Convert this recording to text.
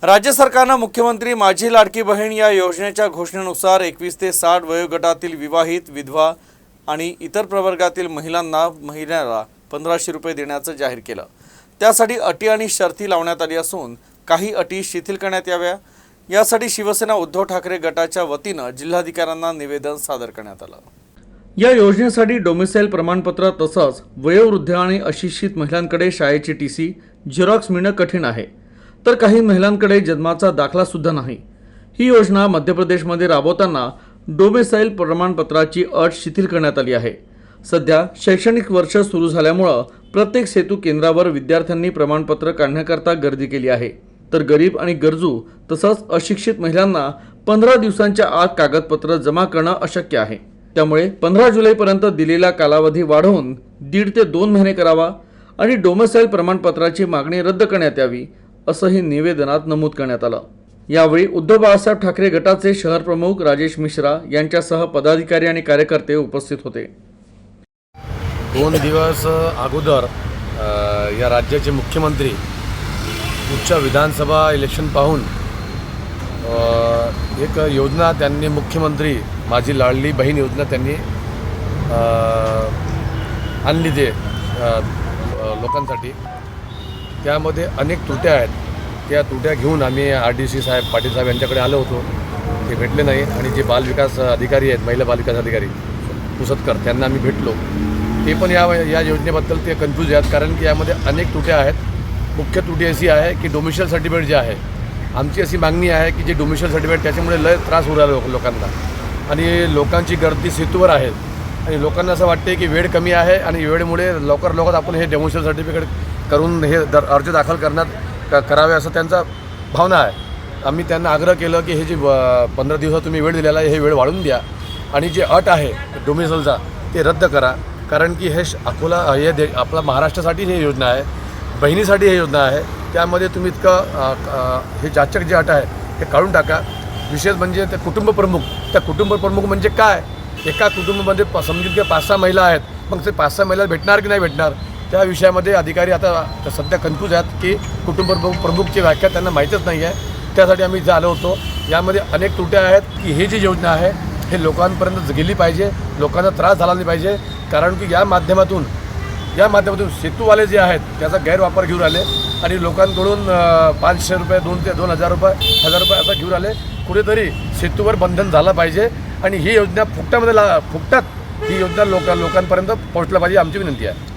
राज्य सरकारनं मुख्यमंत्री माझी लाडकी बहीण या योजनेच्या घोषणेनुसार 21 ते 60 वयोगटातील विवाहित, विधवा आणि इतर प्रवर्गातील महिलांना महिन्याला 1500 रुपये देण्याचं जाहीर केलं। त्यासाठी अटी आणि शर्ती लावण्यात आली असून काही अटी शिथिल करण्यात याव्या यासाठी शिवसेना उद्धव ठाकरे गटाच्या वतीनं जिल्हाधिकाऱ्यांना निवेदन सादर करण्यात आलं। या योजनेसाठी डोमिसाइल प्रमाणपत्र तसंच वयोवृद्ध आणि अशिक्षित महिलांकडे शाळेची टीसी झेरॉक्स मिळणं कठीण आहे, तर काही महिलांकडे जन्माचा दाखला सुद्धा नाही। ही योजना मध्य प्रदेशमध्ये राबवताना डोमिसाइल प्रमाणपत्राची अट शिथिल करण्यात आली आहे। सध्या शैक्षणिक वर्ष सुरू झाल्यामुळे प्रत्येक सेतू केंद्रावर विद्यार्थ्यांनी प्रमाणपत्र काढण्याकरता गर्दी केली आहे, तर गरीब आणि गरजू तसंच अशिक्षित महिलांना 15 दिवसांच्या आत कागदपत्र जमा करणं अशक्य आहे। त्यामुळे 15 जुलैपर्यंत दिलेला कालावधी वाढवून 1.5 ते 2 महिने करावा आणि डोमिसाइल प्रमाणपत्राची मागणी रद्द करण्यात यावी असंही निवेदनात नमूद करण्यात आलं। यावेळी उद्धव बाळासाहेब ठाकरे गटाचे शहर प्रमुख राजेश मिश्रा यांच्यासह पदाधिकारी आणि कार्यकर्ते उपस्थित होते। 2 दिवस अगोदर या राज्याचे मुख्यमंत्री पुढच्या विधानसभा इलेक्शन पाहून एक योजना त्यांनी मुख्यमंत्री माझी लाडली बहीण योजना त्यांनी आणली ते लोकांसाठी। त्यामध्ये अनेक त्रुट्या आहेत, त्या त्रुट्या घेऊन आम्ही RDC साहेब पाटील साहेब यांच्याकडे आलो होतो, ते भेटले नाही आणि जे बालविकास अधिकारी आहेत, महिला बालविकास अधिकारी पुसतकर, त्यांना आम्ही भेटलो। ते पण या योजनेबद्दल ते कन्फ्यूज आहेत, कारण की यामध्ये अनेक त्रुट्या आहेत। मुख्य त्रुटी अशी आहे की डोमिसाइल सर्टिफिकेट जे आहे, आमची अशी मागणी आहे की जे डोमिसाइल सर्टिफिकेट त्याच्यामुळे लय त्रास होऊ राहिला लोकांना आणि लोकांची गर्दी सेतूवर आहे आणि लोकांना असं वाटते की वेळ कमी आहे आणि वेळेमुळे लवकर आपण हे डोमिसाइल सर्टिफिकेट करून हे अर्ज दाखल करावे असं त्यांचा भावना आहे। आम्ही त्यांना आग्रह केलं की हे जे 15 दिवस तुम्ही वेळ दिलेला आहे, हे वेळ वाढवून द्या आणि जे अट आहे डोमिसाइलचा ते रद्द करा, कारण की हे अकोला हे आपला महाराष्ट्रासाठी ही योजना आहे, बहिणीसाठी ही योजना आहे। त्यामध्ये तुम्ही इतकं हे जाचक जे अट आहे ते काढून टाका। विशेष म्हणजे ते कुटुंब प्रमुख म्हणजे काय, एका कुटुंबामध्ये समजून की 5-6 महिला आहेत, मग ते 5-6 महिला भेटणार की नाही भेटणार, त्या विषयामध्ये अधिकारी आता सध्या कन्फ्यूज आहेत की कुटुंब प्रमुखची व्याख्या त्यांना माहीतच नाही आहे। त्यासाठी आम्ही इथं आलो होतो। यामध्ये अनेक त्रुट्या आहेत की ही जी योजना आहे हे लोकांपर्यंत गेली पाहिजे, लोकांना त्रास झाला नाही पाहिजे, कारण की या माध्यमातून सेतूवाले जे आहेत त्याचा गैरवापर घेऊन राहिले आणि लोकांकडून 500 रुपये 2 ते 2000 रुपये 1000 रुपये असं घेऊन राहिले। कुठेतरी सेतूवर बंधन झालं पाहिजे आणि ही योजना फुकटात ही योजना लोकांपर्यंत पोहोचलं पाहिजे, आमची विनंती आहे।